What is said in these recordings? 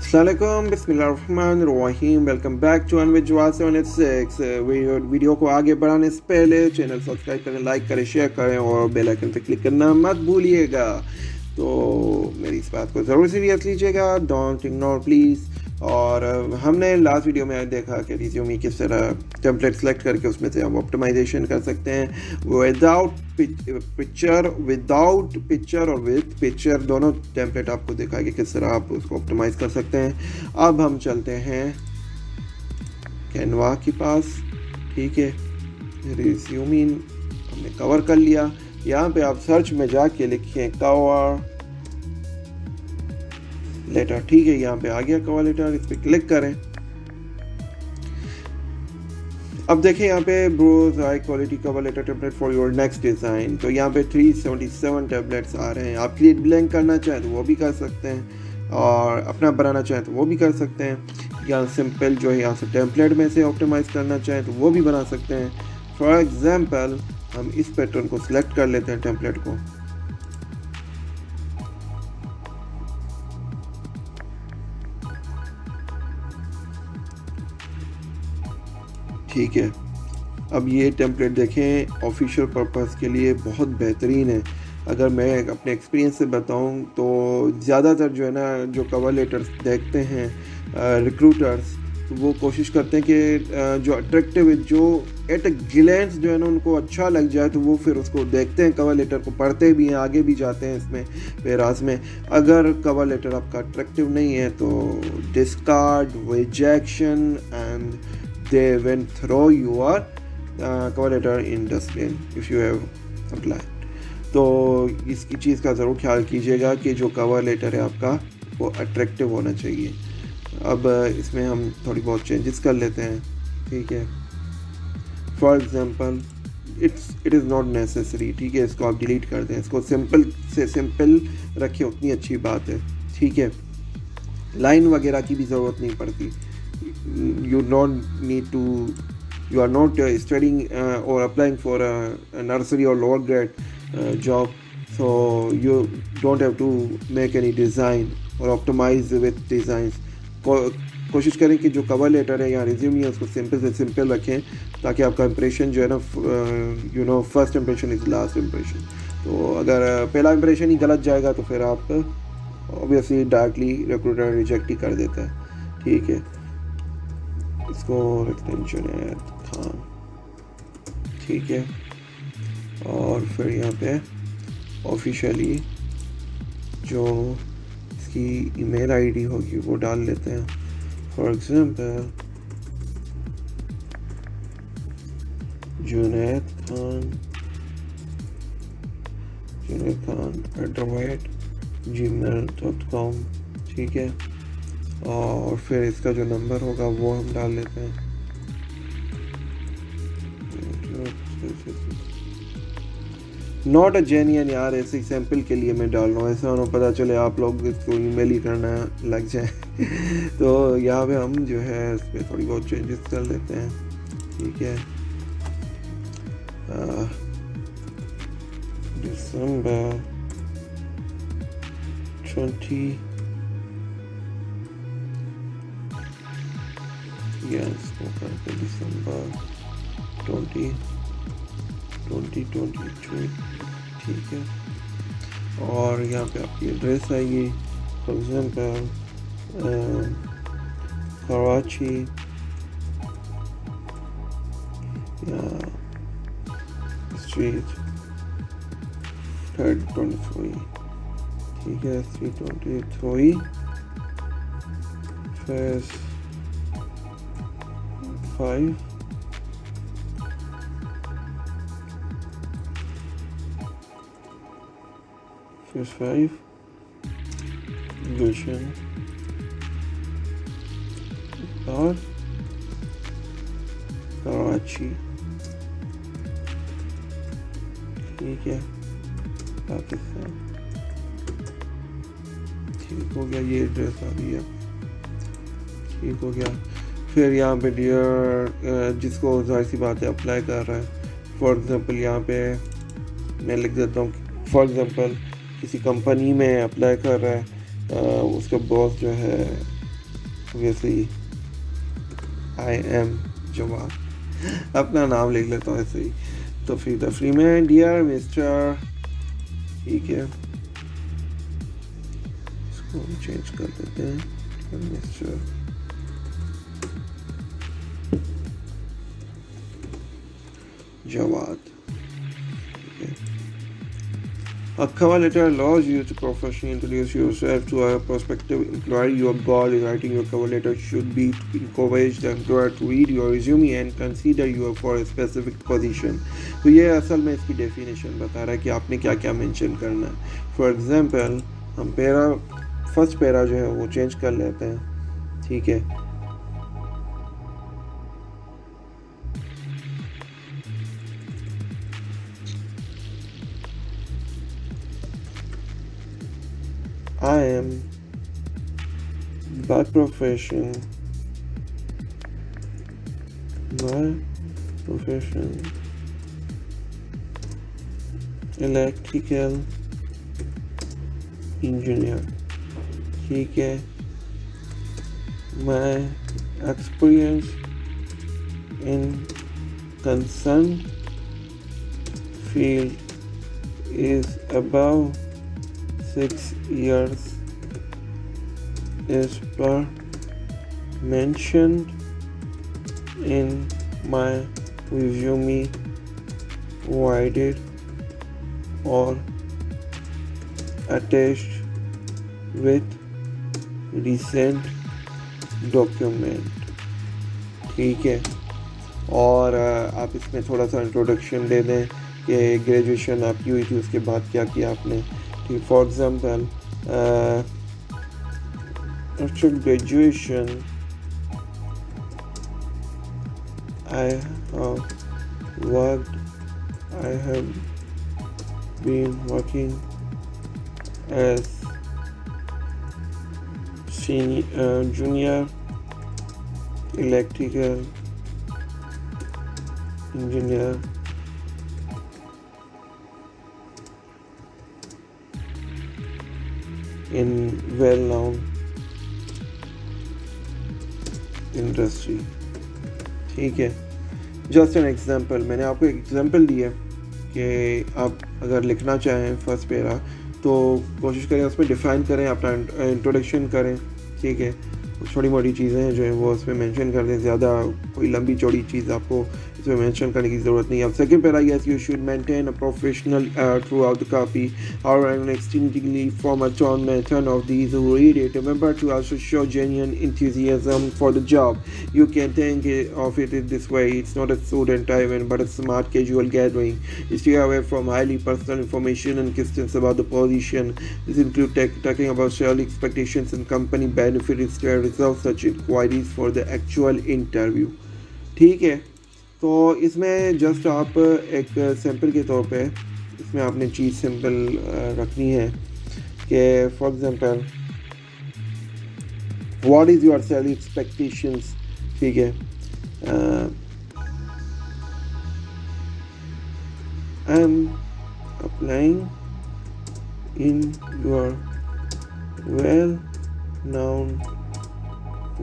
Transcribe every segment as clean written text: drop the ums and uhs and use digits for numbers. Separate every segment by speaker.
Speaker 1: अस्सलामुअलैकुम बिस्मिल्लाहिर्रहमानिर्रहीम। Welcome back to अनविद Jawad786। वीडियो को आगे बढ़ाने से पहले चैनल सब्सक्राइब करें, लाइक करें, शेयर करें और बेल आइकन पर क्लिक करना मत भूलिएगा। तो मेरी इस बात को ज़रूर सीरियस लीजिएगा, डोंट इग्नोर प्लीज़। और हमने लास्ट वीडियो में देखा कि रिज्यूमे किस तरह टेम्पलेट सेलेक्ट करके उसमें से हम ऑप्टिमाइजेशन कर सकते हैं विदाउट पिक्चर और विद पिक्चर, दोनों टेम्पलेट आपको देखा कि किस तरह आप उसको ऑप्टिमाइज कर सकते हैं। अब हम चलते हैं कैनवा के पास। ठीक है, रिज्यूमे हमने कवर कर लिया। यहाँ पे आप सर्च में जाके लिखें कवर लेटर। ठीक है, यहाँ पे आ गया कवर लेटर, इस पर क्लिक करें। अब देखें यहाँ पे browse high quality cover letter template for your next design. तो यहाँ पे 377 टेम्पलेट्स आ रहे हैं। आप क्रिएट ब्लैंक करना चाहें तो वो भी कर सकते हैं और अपना बनाना चाहें तो वो भी कर सकते हैं। या सिंपल जो है यहाँ से टेम्पलेट में से ऑप्टिमाइज करना चाहें तो वो भी बना सकते हैं। फॉर एग्जाम्पल हम इस पैटर्न को सिलेक्ट कर लेते हैं, टेम्पलेट को। ठीक है, अब ये टेम्पलेट देखें ऑफिशियल पर्पस के लिए बहुत बेहतरीन है। अगर मैं अपने एक्सपीरियंस से बताऊं तो ज़्यादातर जो है ना, जो कवर लेटर्स देखते हैं रिक्रूटर्स, तो वो कोशिश करते हैं कि जो अट्रैक्टिव, जो एट अ ग्लैंस जो है ना उनको अच्छा लग जाए, तो वो फिर उसको देखते हैं, कवर लेटर को पढ़ते भी हैं, आगे भी जाते हैं इसमें पेरास में। अगर कवर लेटर आपका अट्रैक्टिव नहीं है तो discard, rejection and they went through your cover letter in dustbin if you have applied। तो इसकी चीज़ का ज़रूर ख्याल कीजिएगा कि जो कवर लेटर है आपका वो अट्रैक्टिव होना चाहिए। अब इसमें हम थोड़ी बहुत चेंजेस कर लेते हैं। ठीक है, for example it is not necessary. ठीक है, इसको आप डिलीट कर दें, इसको सिंपल से सिंपल रखें, उतनी अच्छी बात है। ठीक है, लाइन वगैरह की भी ज़रूरत नहीं पड़ती। You are not studying or applying for a nursery or lower grade job, so you don't have to make any design or optimize with designs। कोशिश करें कि जो कवर लेटर है या रिज्यूमे है उसको सिंपल से सिंपल रखें, ताकि आपका इंप्रेशन जो है ना, first impression is last impression. तो अगर पहला इंप्रेशन ही गलत जाएगा तो फिर आप ऑब्वियसली डायरेक्टली रिक्रूटर रिजेक्ट ही कर देता है। ठीक है, इसको एक्सटेंशन है खान। ठीक है, और फिर यहाँ पे ऑफिशियली जो इसकी ईमेल आईडी होगी वो डाल लेते हैं। For example Junaid Khan @gmail.com। ठीक है, और फिर इसका जो नंबर होगा वो हम डाल लेते हैं। नॉट अ जेन्युइन यार, ऐसे सैंपल के लिए मैं डाल रहा हूँ, ऐसा होना पता चले आप लोग इसको ईमेल ही करना लग जाए। तो यहाँ पे हम जो है इस पर थोड़ी बहुत चेंजेस कर लेते हैं। ठीक है, दिसंबर 20 इसको करके दिसंबर 2022। ठीक है, और यहाँ पे आपकी एड्रेस आएगी। फॉर एग्जाम्पल कराची या स्ट्रीट 323। ठीक है, 323 फेस 5 गुलशन और कराची। ठीक है, पाकिस्तान। ठीक हो गया, ये एड्रेस आ गई है। ठीक हो गया। फिर यहाँ पे डियर जिसको जाहिर सी बात है अप्लाई कर रहा है, फॉर एग्ज़ाम्पल यहाँ पे मैं लिख देता हूँ, फॉर एग्ज़ाम्पल किसी कंपनी में अप्लाई कर रहा है, उसका बॉस जो है obviously I am जवाब, अपना नाम लिख लेता हूँ ऐसे ही। तो फिर तफरी में डियर मिस्टर, ठीक है, इसको चेंज कर देते हैं mister Jawad. A cover letter allows you to professionally introduce yourself to a prospective employer. Your goal in writing your cover letter should be to encourage the employer to read your resume and consider you for a specific position. तो ये असल में इसकी definition बता रहा है कि आपने क्या क्या मेंशन करना है। फॉर एग्जांपल हम फर्स्ट पैरा जो है वो चेंज कर लेते हैं, ठीक है। I am by profession electrical engineer, ठीक है। My experience in concerned field is about 6 years as per mentioned in my resume provided or attached with recent document, ठीक है। और आप इसमें थोड़ा सा इंट्रोडक्शन दे दें कि ग्रेजुएशन आपकी हुई थी, उसके बाद क्या किया आपने। For example, after graduation, I have been working as junior electrical engineer in well-known industry, ठीक है। जस्ट एन एग्जाम्पल, मैंने आपको एक एग्जाम्पल दिया कि आप अगर लिखना चाहें फर्स्ट पैरा तो कोशिश करें उसमें डिफ़ाइन करें, अपना इंट्रोडक्शन करें, ठीक है। छोटी मोटी चीज़ें हैं जो हैं वो उसमें मेंशन कर दें, ज़्यादा कोई लंबी चौड़ी चीज़ आपको इसमें मेंशन करने की ज़रूरत नहीं है। अब second para, yes you should maintain a professional throughout the copy और an extendingly form a tone method of these who read it. Remember to also show genuine enthusiasm for the job. You can think of it this way: it's not a suit and tie event, but a smart casual gathering. Stay away from highly personal information and questions about the position. This includes talking about salary expectations and company benefits. Reserve such inquiries for the actual interview, ठीक है। तो इसमें just आप एक sample के तौर पे इसमें आपने चीज़ सिंपल रखनी है कि for example what is your salary expectations, ठीक है। I am applying in your well known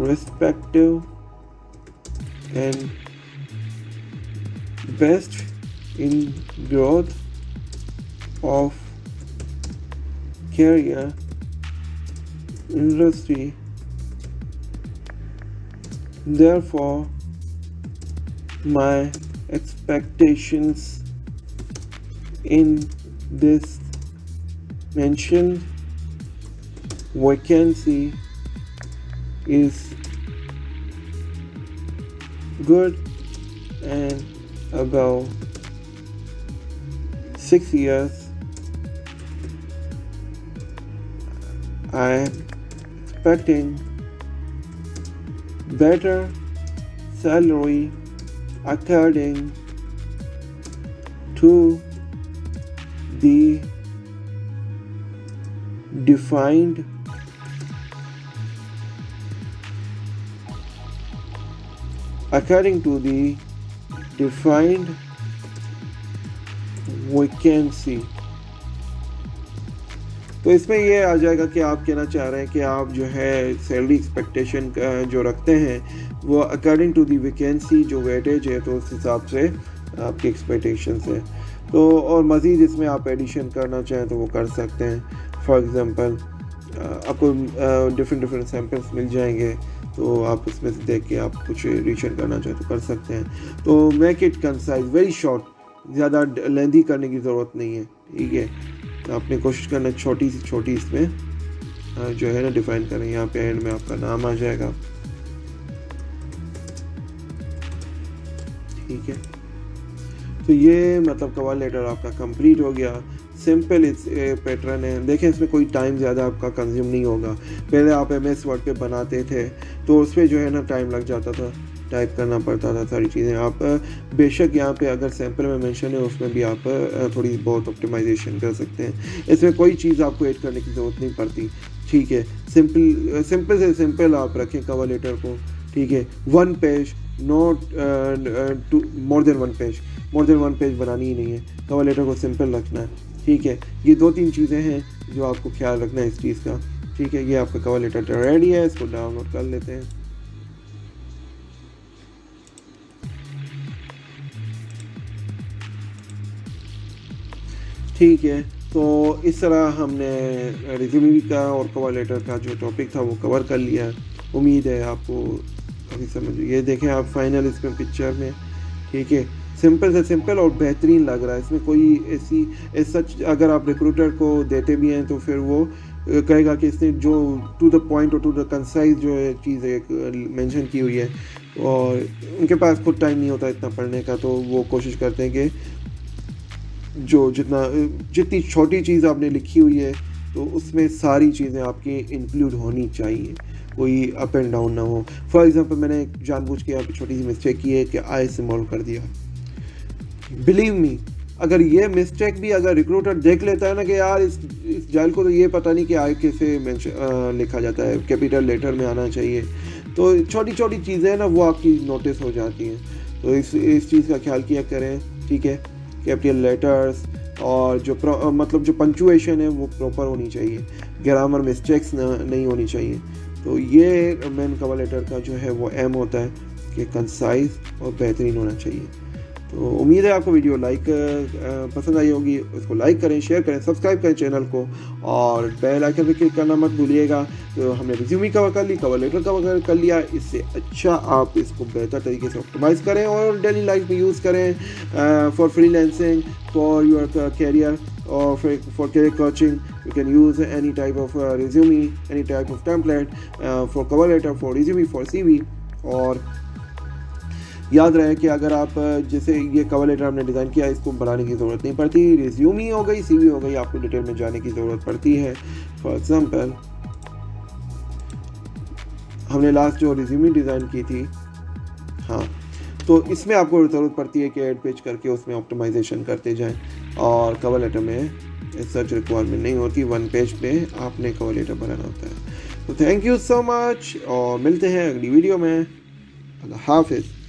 Speaker 1: respective and best in growth of career industry. Therefore, my expectations in this mentioned vacancy is good and about 6 years. I am expecting better salary according to the defined vacancy. तो इसमें ये आ जाएगा कि आप कहना चाह रहे हैं कि आप जो है सैलरी एक्सपेक्टेशन जो रखते हैं वो अकॉर्डिंग टू दी वैकेंसी जो वेटेज है तो उस हिसाब से आपकी एक्सपेक्टेशंस है। तो और मज़ीद इसमें आप एडिशन करना चाहें तो वो कर सकते हैं। फॉर एग्ज़ाम्पल आपको डिफरेंट सैम्पल्स मिल जाएंगे, तो आप उसमें से देख के आप कुछ एडिशन करना चाहें तो कर सकते हैं। तो make it concise, very short, ज़्यादा लेंथी करने की ज़रूरत नहीं है, ठीक है। तो आपने कोशिश करना छोटी से छोटी इसमें जो है ना डिफ़ाइन करें। यहाँ पे एंड में आपका नाम आ जाएगा, ठीक है। तो ये मतलब कवर लेटर आपका कंप्लीट हो गया। सिंपल इस पैटर्न है, देखें इसमें कोई टाइम ज़्यादा आपका कंज्यूम नहीं होगा। पहले आप MS वर्ड पे बनाते थे तो उस पर जो है ना टाइम लग जाता था, टाइप करना पड़ता था सारी चीज़ें। आप बेशक यहाँ पे अगर सैम्पल में मेंशन है उसमें भी आप थोड़ी बहुत ऑप्टिमाइजेशन कर सकते हैं। इसमें कोई चीज़ आपको ऐड करने की ज़रूरत नहीं पड़ती, ठीक है। सिंपल से सिंपल आप रखें कवर लेटर को, ठीक है। 1 page, not more than 1 page बनानी ही नहीं है। कवर लेटर को सिंपल रखना है, ठीक है। ये 2-3 चीज़ें हैं जो आपको ख्याल रखना है इस चीज़ का, ठीक है। ये आपका कवर लेटर रेडी है, इसको डाउनलोड कर लेते हैं। ठीक है, तो इस तरह हमने रिज्यूमे का और कवर लेटर का जो टॉपिक था वो कवर कर लिया। उम्मीद है आपको काफ़ी समझ। ये देखें आप फाइनल इसमें पिक्चर में, ठीक है। सिंपल से सिंपल और बेहतरीन लग रहा है। इसमें कोई ऐसी सच अगर आप रिक्रूटर को देते भी हैं तो फिर वो कहेगा कि इसने जो टू द पॉइंट और टू द कंसाइज जो है चीज़ एक मेंशन की हुई है, और उनके पास खुद टाइम नहीं होता इतना पढ़ने का, तो वो कोशिश करते हैं कि जो जितनी छोटी चीज़ आपने लिखी हुई है तो उसमें सारी चीज़ें आपकी इंक्लूड होनी चाहिए, कोई अप एंड डाउन ना हो। फॉर एग्जांपल मैंने जानबूझ के यहाँ पे छोटी सी मिस्टेक की है कि आई सिंबल कर दिया। बिलीव मी, अगर ये मिस्टेक भी अगर रिक्रूटर देख लेता है ना कि यार इस जाइल को तो ये पता नहीं कि आई कैसे लिखा जाता है, कैपिटल लेटर में आना चाहिए, तो छोटी छोटी चीज़ें ना वो आपकी नोटिस हो जाती हैं। तो इस चीज़ का ख्याल किया करें, ठीक है। कैपिटल लेटर्स और जो मतलब जो पंक्चुएशन है वो प्रॉपर होनी चाहिए, ग्रामर मिस्टेक्स नहीं होनी चाहिए। तो ये मेन कवर लेटर का जो है वो एम होता है कि कंसाइज और बेहतरीन होना चाहिए। तो उम्मीद है आपको वीडियो पसंद आई होगी। उसको लाइक करें, शेयर करें, सब्सक्राइब करें चैनल को, और बेल आइकन पे क्लिक करना मत भूलिएगा। तो हमने रिज्यूमे कवर कर ली, कवर लेटर कवर कर लिया। इससे अच्छा आप इसको बेहतर तरीके से ऑप्टिमाइज़ करें और डेली लाइफ में यूज़ करें for freelancing, for your career or for career coaching. You can use any type of resume, any type of template for cover letter, for resume, for CV। और याद रहे कि अगर आप जैसे ये कवर लेटर हमने डिज़ाइन किया, इसको बनाने की ज़रूरत नहीं पड़ती। रिज्यूमे हो गई, CV हो गई, आपको डिटेल में जाने की ज़रूरत पड़ती है। फॉर एग्जांपल हमने लास्ट जो रिज्यूमे डिज़ाइन की थी, हाँ, तो इसमें आपको ज़रूरत पड़ती है कि एड पेज करके उसमें ऑप्टिमाइजेशन करते जाएं, और कवर लेटर में सर्च रिक्वायरमेंट नहीं होती। 1 पेज पे आपने कवर लेटर बनाना होता है। तो थैंक यू सो मच, और मिलते हैं अगली वीडियो में। अल्लाह हाफिज़।